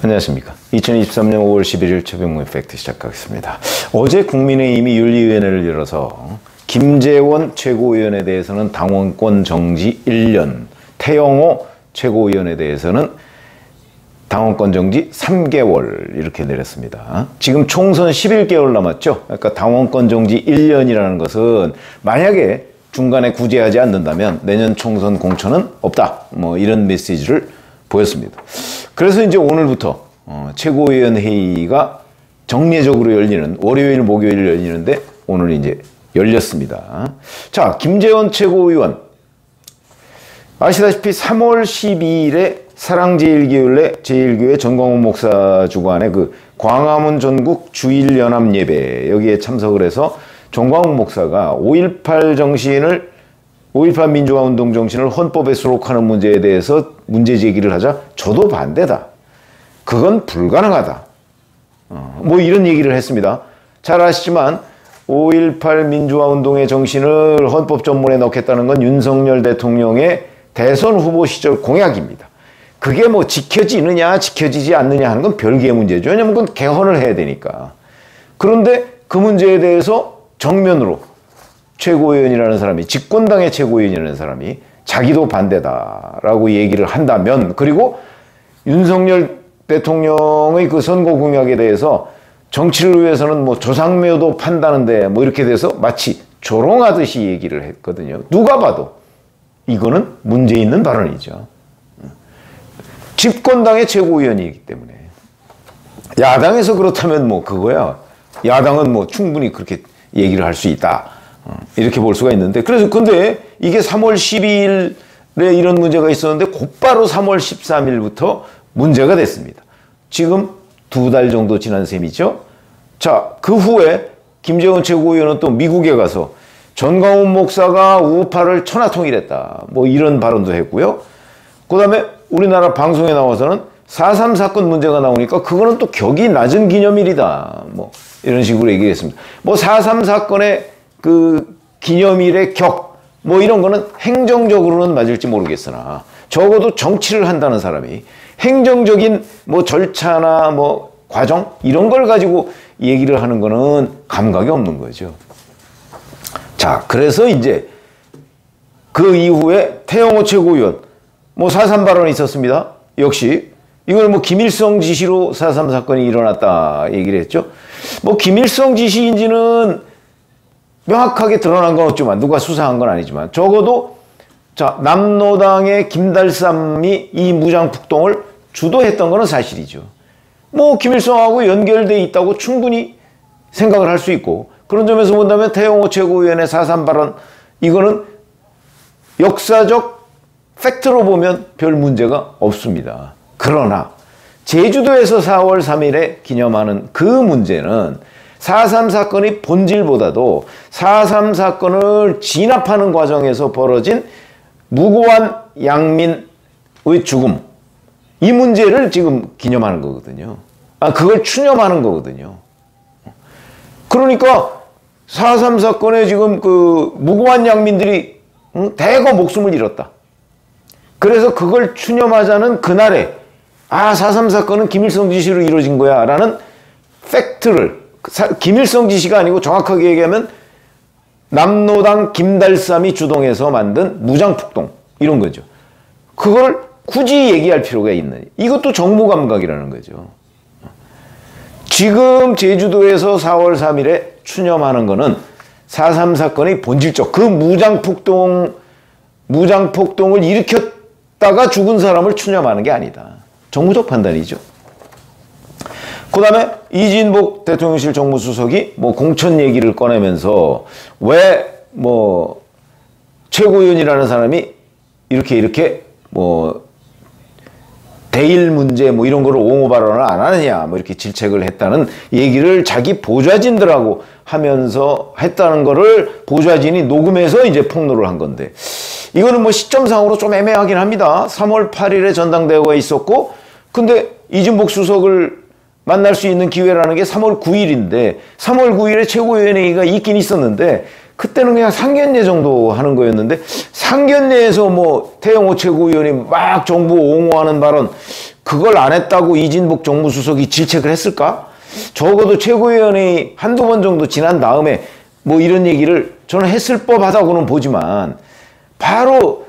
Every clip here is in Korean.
안녕하십니까. 2023년 5월 11일 최병무의 팩트 시작하겠습니다. 어제 국민의힘이 윤리위원회를 열어서 김재원 최고위원에 대해서는 당원권 정지 1년, 태영호 최고위원에 대해서는 당원권 정지 3개월 이렇게 내렸습니다. 지금 총선 11개월 남았죠. 그러니까 당원권 정지 1년이라는 것은 만약에 중간에 구제하지 않는다면 내년 총선 공천은 없다. 뭐 이런 메시지를 보였습니다. 그래서 이제 오늘부터 최고위원 회의가 정례적으로 열리는 월요일, 목요일 열리는데 오늘 이제 열렸습니다. 자, 김재원 최고위원 아시다시피 3월 12일에 사랑제일교회 전광훈 목사 주관의 그 광화문 전국 주일 연합 예배 여기에 참석을 해서 전광훈 목사가 5.18 민주화 운동 정신을 헌법에 수록하는 문제에 대해서 문제 제기를 하자 저도 반대다. 그건 불가능하다. 뭐 이런 얘기를 했습니다. 잘 아시지만 5.18 민주화 운동의 정신을 헌법 전문에 넣겠다는 건 윤석열 대통령의 대선 후보 시절 공약입니다. 그게 뭐 지켜지느냐 지켜지지 않느냐 하는 건 별개의 문제죠. 왜냐하면 그건 개헌을 해야 되니까. 그런데 그 문제에 대해서 정면으로 최고위원이라는 사람이, 집권당의 최고위원이라는 사람이 자기도 반대다라고 얘기를 한다면, 그리고 윤석열 대통령의 그 선거 공약에 대해서 정치를 위해서는 뭐 조상묘도 판다는데 뭐 이렇게 돼서 마치 조롱하듯이 얘기를 했거든요. 누가 봐도 이거는 문제 있는 발언이죠. 집권당의 최고위원이기 때문에. 야당에서 그렇다면 뭐 그거야. 야당은 뭐 충분히 그렇게 얘기를 할 수 있다. 이렇게 볼 수가 있는데, 그래서 근데 이게 3월 12일에 이런 문제가 있었는데 곧바로 3월 13일부터 문제가 됐습니다. 지금 2달 정도 지난 셈이죠. 자, 그 후에 김재원 최고위원은 또 미국에 가서 전광훈 목사가 우파를 천하통일했다. 뭐 이런 발언도 했고요. 그 다음에 우리나라 방송에 나와서는 4.3 사건 문제가 나오니까 그거는 또 격이 낮은 기념일이다. 뭐 이런 식으로 얘기했습니다. 뭐 4.3 사건의 그 기념일의 격, 뭐 이런 거는 행정적으로는 맞을지 모르겠으나 적어도 정치를 한다는 사람이 행정적인 뭐 절차나 뭐 과정 이런 걸 가지고 얘기를 하는 거는 감각이 없는 거죠. 자, 그래서 이제 그 이후에 태영호 최고위원 뭐 4.3 발언이 있었습니다. 역시 이걸 뭐 김일성 지시로 4.3 사건이 일어났다 얘기를 했죠. 뭐 김일성 지시인지는 명확하게 드러난 건 없지만, 누가 수사한 건 아니지만, 적어도 자, 남로당의 김달삼이 이 무장폭동을 주도했던 거는 사실이죠. 뭐 김일성하고 연결돼 있다고 충분히 생각을 할 수 있고, 그런 점에서 본다면 태영호 최고위원의 4.3 발언, 이거는 역사적 팩트로 보면 별 문제가 없습니다. 그러나 제주도에서 4월 3일에 기념하는 그 문제는 4.3 사건의 본질보다도 4.3 사건을 진압하는 과정에서 벌어진 무고한 양민의 죽음, 이 문제를 지금 기념하는 거거든요. 그걸 추념하는 거거든요. 그러니까 4.3 사건에 지금 그 무고한 양민들이 대거 목숨을 잃었다. 그래서 그걸 추념하자는 그날에 4.3 사건은 김일성 지시로 이루어진 거야 라는 팩트를, 김일성 지시가 아니고 정확하게 얘기하면 남로당 김달삼이 주동해서 만든 무장폭동 이런 거죠. 그걸 굳이 얘기할 필요가 있는, 이것도 정무 감각이라는 거죠. 지금 제주도에서 4월 3일에 추념하는 거는 4.3 사건의 본질적 그 무장폭동을 일으켰다가 죽은 사람을 추념하는 게 아니다. 정무적 판단이죠. 그 다음에 이진복 대통령실 정무수석이 뭐 공천 얘기를 꺼내면서 왜 뭐 최고위원이라는 사람이 이렇게 뭐 대일 문제 뭐 이런 거를 옹호 발언을 안 하느냐 뭐 이렇게 질책을 했다는 얘기를 자기 보좌진들하고 하면서 했다는 거를 보좌진이 녹음해서 이제 폭로를 한 건데, 이거는 뭐 시점상으로 좀 애매하긴 합니다. 3월 8일에 전당대회가 있었고, 근데 이진복 수석을 만날 수 있는 기회라는 게 3월 9일인데 3월 9일에 최고위원회의가 있긴 있었는데 그때는 그냥 상견례 정도 하는 거였는데, 상견례에서 뭐 태영호 최고위원이 막 정부 옹호하는 발언, 그걸 안 했다고 이진복 정무수석이 질책을 했을까? 적어도 최고위원이 한두 번 정도 지난 다음에 뭐 이런 얘기를 저는 했을 법하다고는 보지만, 바로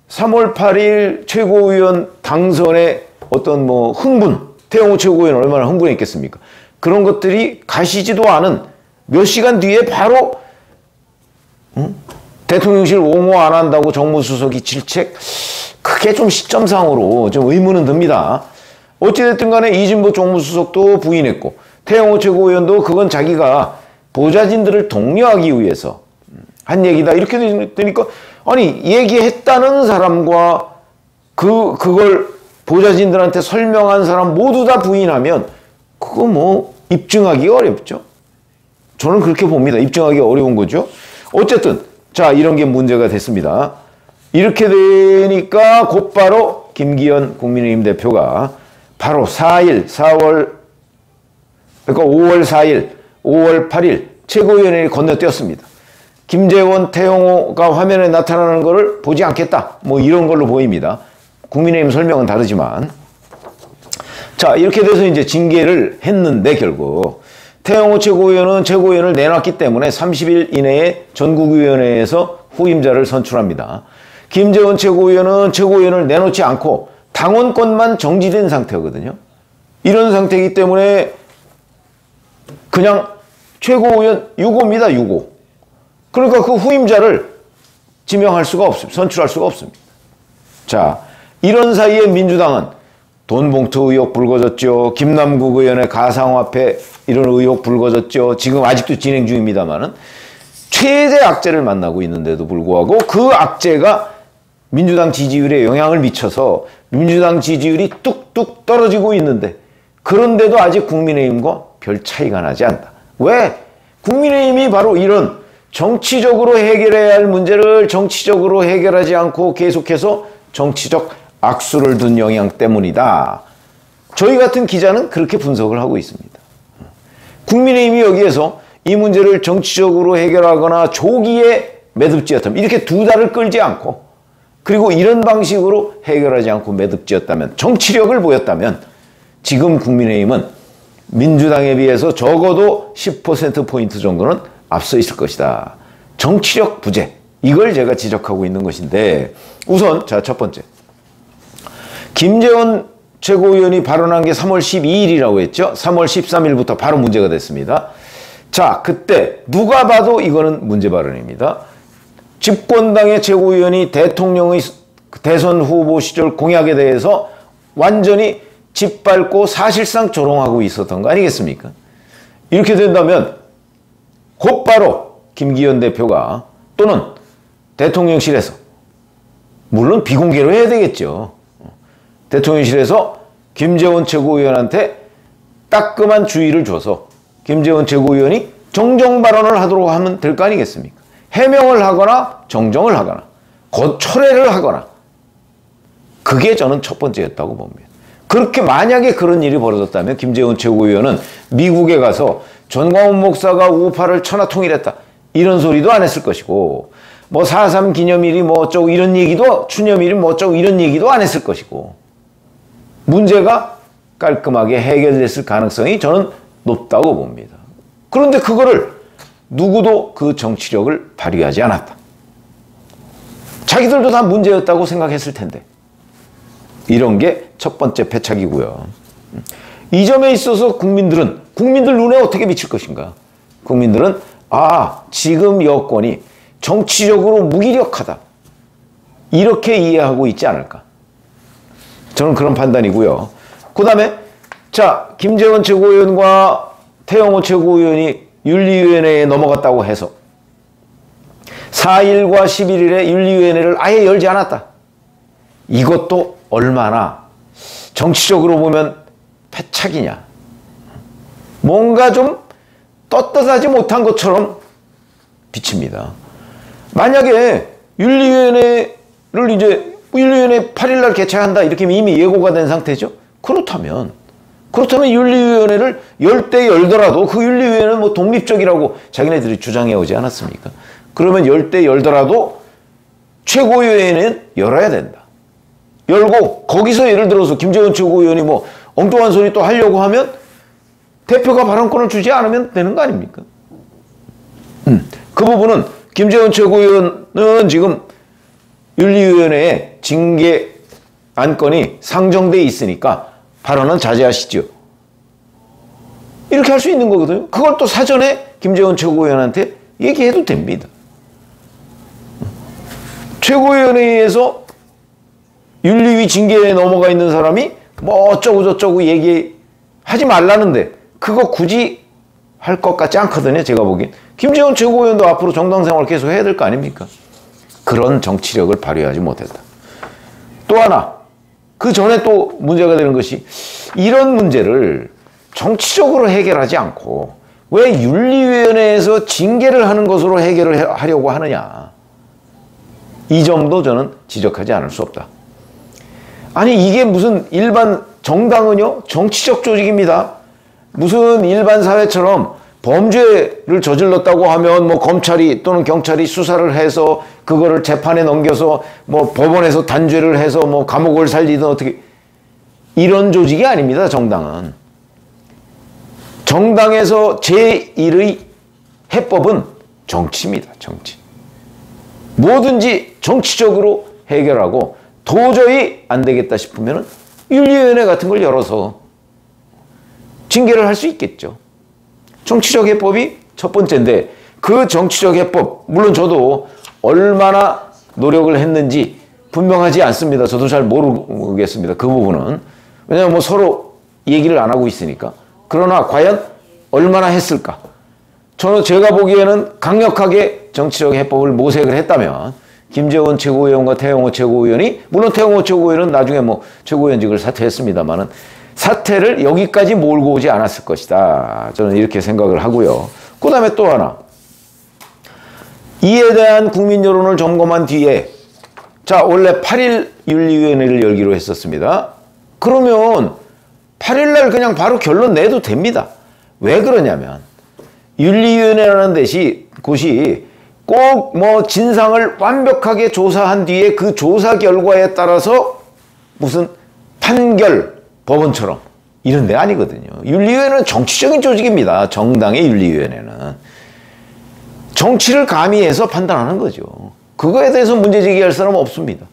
3월 8일 최고위원 당선의 어떤 뭐 흥분, 태영호 최고위원 얼마나 흥분했겠습니까? 그런 것들이 가시지도 않은 몇 시간 뒤에 바로 대통령실 옹호 안 한다고 정무수석이 질책? 그게 좀 시점상으로 좀 의문은 듭니다. 어찌됐든 간에 이진복 정무수석도 부인했고, 태영호 최고위원도 그건 자기가 보좌진들을 독려하기 위해서 한 얘기다, 이렇게 되니까, 아니, 얘기했다는 사람과 그걸 보좌진들한테 설명한 사람 모두 다 부인하면 그거 뭐 입증하기 어렵죠. 저는 그렇게 봅니다. 입증하기 어려운 거죠. 어쨌든 자, 이런 게 문제가 됐습니다. 이렇게 되니까 곧바로 김기현 국민의힘 대표가 바로 4일, 그러니까 5월 4일, 5월 8일 최고위원회를 건너뛰었습니다. 김재원, 태영호가 화면에 나타나는 것을 보지 않겠다, 뭐 이런 걸로 보입니다. 국민의힘 설명은 다르지만. 자, 이렇게 돼서 이제 징계를 했는데, 결국 태영호 최고위원은 최고위원을 내놨기 때문에 30일 이내에 전국위원회에서 후임자를 선출합니다. 김재원 최고위원은 최고위원을 내놓지 않고 당원권만 정지된 상태거든요. 이런 상태이기 때문에 그냥 최고위원 유고입니다, 유고. 그러니까 그 후임자를 지명할 수가 없습니다. 선출할 수가 없습니다. 자, 이런 사이에 민주당은 돈 봉투 의혹 불거졌죠. 김남국 의원의 가상화폐 이런 의혹 불거졌죠. 지금 아직도 진행 중입니다만은 최대 악재를 만나고 있는데도 불구하고 그 악재가 민주당 지지율에 영향을 미쳐서 민주당 지지율이 뚝뚝 떨어지고 있는데, 그런데도 아직 국민의힘과 별 차이가 나지 않다. 왜? 국민의힘이 바로 이런 정치적으로 해결해야 할 문제를 정치적으로 해결하지 않고 계속해서 정치적 악수를 둔 영향 때문이다. 저희 같은 기자는 그렇게 분석을 하고 있습니다. 국민의힘이 여기에서 이 문제를 정치적으로 해결하거나 조기에 매듭지었다면, 이렇게 두 달을 끌지 않고, 그리고 이런 방식으로 해결하지 않고 매듭지었다면, 정치력을 보였다면, 지금 국민의힘은 민주당에 비해서 적어도 10%포인트 정도는 앞서 있을 것이다. 정치력 부재, 이걸 제가 지적하고 있는 것인데, 우선 자, 첫 번째, 김재원 최고위원이 발언한 게 3월 12일이라고 했죠. 3월 13일부터 바로 문제가 됐습니다. 자, 그때 누가 봐도 이거는 문제 발언입니다. 집권당의 최고위원이 대통령의 대선 후보 시절 공약에 대해서 완전히 짓밟고 사실상 조롱하고 있었던 거 아니겠습니까? 이렇게 된다면 곧바로 김기현 대표가, 또는 대통령실에서, 물론 비공개로 해야 되겠죠. 대통령실에서 김재원 최고위원한테 따끔한 주의를 줘서 김재원 최고위원이 정정 발언을 하도록 하면 될 거 아니겠습니까? 해명을 하거나 정정을 하거나 철회를 하거나, 그게 저는 첫 번째였다고 봅니다. 그렇게 만약에 그런 일이 벌어졌다면 김재원 최고위원은 미국에 가서 전광훈 목사가 우파를 천하통일했다, 이런 소리도 안 했을 것이고, 뭐 4.3 기념일이 뭐 어쩌고 이런 얘기도, 추념일이 뭐 어쩌고 이런 얘기도 안 했을 것이고, 문제가 깔끔하게 해결됐을 가능성이 저는 높다고 봅니다. 그런데 그거를 누구도 그 정치력을 발휘하지 않았다. 자기들도 다 문제였다고 생각했을 텐데. 이런 게 첫 번째 패착이고요. 이 점에 있어서 국민들 눈에 어떻게 미칠 것인가? 국민들은 지금 여권이 정치적으로 무기력하다, 이렇게 이해하고 있지 않을까? 저는 그런 판단이고요. 그 다음에 자, 김재원 최고위원과 태영호 최고위원이 윤리위원회에 넘어갔다고 해서 4일과 11일에 윤리위원회를 아예 열지 않았다. 이것도 얼마나 정치적으로 보면 패착이냐. 뭔가 좀 떳떳하지 못한 것처럼 비칩니다. 만약에 윤리위원회를 윤리위원회 8일날 개최한다, 이렇게 이미 예고가 된 상태죠. 그렇다면 윤리위원회를 열 때 열더라도 그 윤리위원회는 뭐 독립적이라고 자기네들이 주장해 오지 않았습니까? 그러면 열 때 열더라도 최고위원회는 열어야 된다. 열고 거기서 예를 들어서 김재원 최고위원이 뭐 엉뚱한 소리 또 하려고 하면 대표가 발언권을 주지 않으면 되는 거 아닙니까? 그 부분은 김재원 최고위원은 지금 윤리위원회에 징계 안건이 상정돼 있으니까 발언은 자제하시죠. 이렇게 할 수 있는 거거든요. 그걸 또 사전에 김재원 최고위원한테 얘기해도 됩니다. 최고위원회에서 윤리위 징계에 넘어가 있는 사람이 뭐 어쩌고 저쩌고 얘기하지 말라는데 그거 굳이 할 것 같지 않거든요. 제가 보기엔. 김재원 최고위원도 앞으로 정당 생활 계속 해야 될 거 아닙니까? 그런 정치력을 발휘하지 못했다. 또 하나, 그 전에 또 문제가 되는 것이 이런 문제를 정치적으로 해결하지 않고 왜 윤리위원회에서 징계를 하는 것으로 해결을 하려고 하느냐. 이 점도 저는 지적하지 않을 수 없다. 아니 이게 무슨 일반 정당은요 정치적 조직입니다. 무슨 일반 사회처럼 범죄를 저질렀다고 하면 뭐 검찰이 또는 경찰이 수사를 해서 그거를 재판에 넘겨서 뭐 법원에서 단죄를 해서 뭐 감옥을 살리든 어떻게 이런 조직이 아닙니다. 정당은. 정당에서 제1의 해법은 정치입니다. 정치. 뭐든지 정치적으로 해결하고 도저히 안 되겠다 싶으면 윤리위원회 같은 걸 열어서 징계를 할 수 있겠죠. 정치적 해법이 첫 번째인데 그 정치적 해법 물론 저도 얼마나 노력을 했는지 분명하지 않습니다. 저도 잘 모르겠습니다. 그 부분은. 왜냐하면 뭐 서로 얘기를 안 하고 있으니까. 그러나 과연 얼마나 했을까? 저는 제가 보기에는 강력하게 정치적 해법을 모색을 했다면 김재원 최고위원과 태영호 최고위원이 물론 태영호 최고위원은 나중에 뭐 최고위원직을 사퇴했습니다만은 사퇴를 여기까지 몰고 오지 않았을 것이다. 저는 이렇게 생각을 하고요. 그 다음에 또 하나. 이에 대한 국민 여론을 점검한 뒤에 자 원래 8일 윤리위원회를 열기로 했었습니다. 그러면 8일날 그냥 바로 결론 내도 됩니다. 왜 그러냐면 윤리위원회라는 곳이 꼭 뭐 진상을 완벽하게 조사한 뒤에 그 조사 결과에 따라서 무슨 판결 법원처럼 이런 데 아니거든요. 윤리위원회는 정치적인 조직입니다. 정당의 윤리위원회는. 정치를 가미해서 판단하는 거죠. 그거에 대해서 문제 제기할 사람은 없습니다.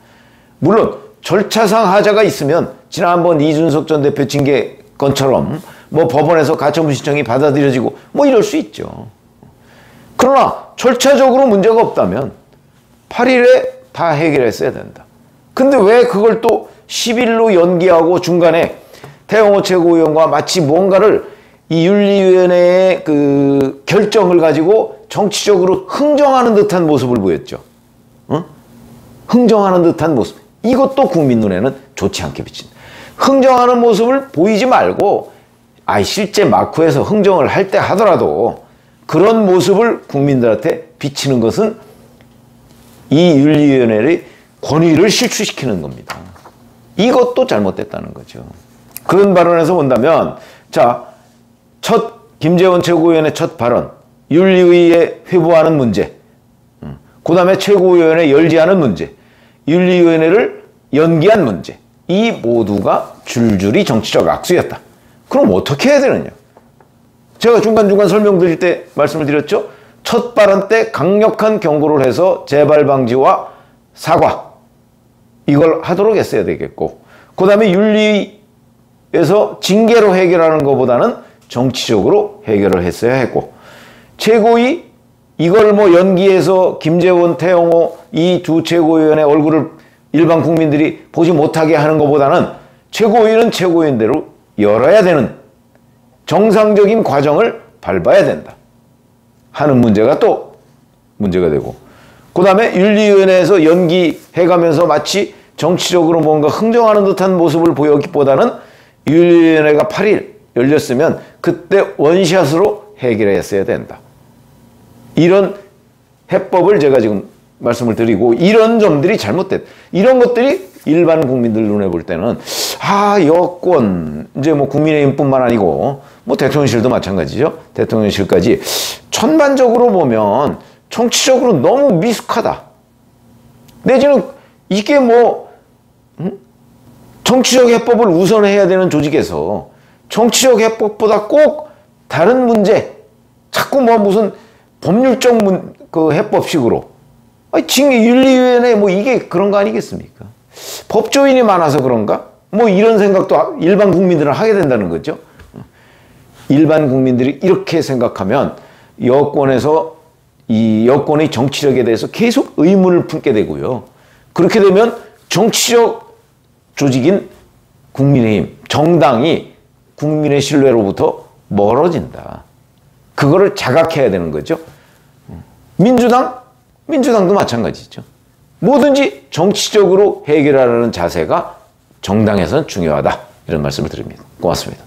물론 절차상 하자가 있으면 지난번 이준석 전 대표 징계 건처럼 뭐 법원에서 가처분 신청이 받아들여지고 뭐 이럴 수 있죠. 그러나 절차적으로 문제가 없다면 8일에 다 해결했어야 된다. 근데 왜 그걸 또 10일로 연기하고 중간에 태영호 최고위원과 마치 뭔가를 이 윤리위원회의 그 결정을 가지고 정치적으로 흥정하는 듯한 모습을 보였죠. 응? 흥정하는 듯한 모습. 이것도 국민 눈에는 좋지 않게 비친다. 흥정하는 모습을 보이지 말고 실제 마쿠에서 흥정을 할 때 하더라도 그런 모습을 국민들한테 비치는 것은 이 윤리위원회의 권위를 실추시키는 겁니다. 이것도 잘못됐다는 거죠. 그런 발언에서 본다면 자, 김재원 최고위원의 첫 발언 윤리위에 회부하는 문제 그 다음에 최고위원회 열지 않은 문제 윤리위원회를 연기한 문제 이 모두가 줄줄이 정치적 악수였다. 그럼 어떻게 해야 되느냐? 제가 중간중간 설명드릴 때 말씀을 드렸죠. 첫 발언 때 강력한 경고를 해서 재발 방지와 사과 이걸 하도록 했어야 되겠고 그 다음에 윤리에서 징계로 해결하는 것보다는 정치적으로 해결을 했어야 했고 최고위 이걸 뭐 연기해서 김재원, 태영호 이 두 최고위원의 얼굴을 일반 국민들이 보지 못하게 하는 것보다는 최고위는 최고위원대로 열어야 되는 정상적인 과정을 밟아야 된다 하는 문제가 또 문제가 되고 그 다음에 윤리위원회에서 연기해가면서 마치 정치적으로 뭔가 흥정하는 듯한 모습을 보였기보다는 윤리위원회가 8일 열렸으면 그때 원샷으로 해결했어야 된다. 이런 해법을 제가 지금 말씀을 드리고 이런 점들이 잘못됐다. 이런 것들이 일반 국민들 눈에 볼 때는 여권 이제 뭐 국민의힘뿐만 아니고 뭐 대통령실도 마찬가지죠. 대통령실까지 전반적으로 보면 정치적으로 너무 미숙하다. 내지는 이게 뭐 정치적 해법을 우선해야 되는 조직에서 정치적 해법보다 꼭 다른 문제, 자꾸 뭐 무슨 법률적 그 해법식으로 징계윤리위원회 뭐 이게 그런 거 아니겠습니까? 법조인이 많아서 그런가? 뭐 이런 생각도 일반 국민들은 하게 된다는 거죠. 일반 국민들이 이렇게 생각하면 여권에서 이 여권의 정치력에 대해서 계속 의문을 품게 되고요. 그렇게 되면 정치적 조직인 국민의힘, 정당이 국민의 신뢰로부터 멀어진다. 그거를 자각해야 되는 거죠. 민주당도 마찬가지죠. 뭐든지 정치적으로 해결하려는 자세가 정당에서는 중요하다. 이런 말씀을 드립니다. 고맙습니다.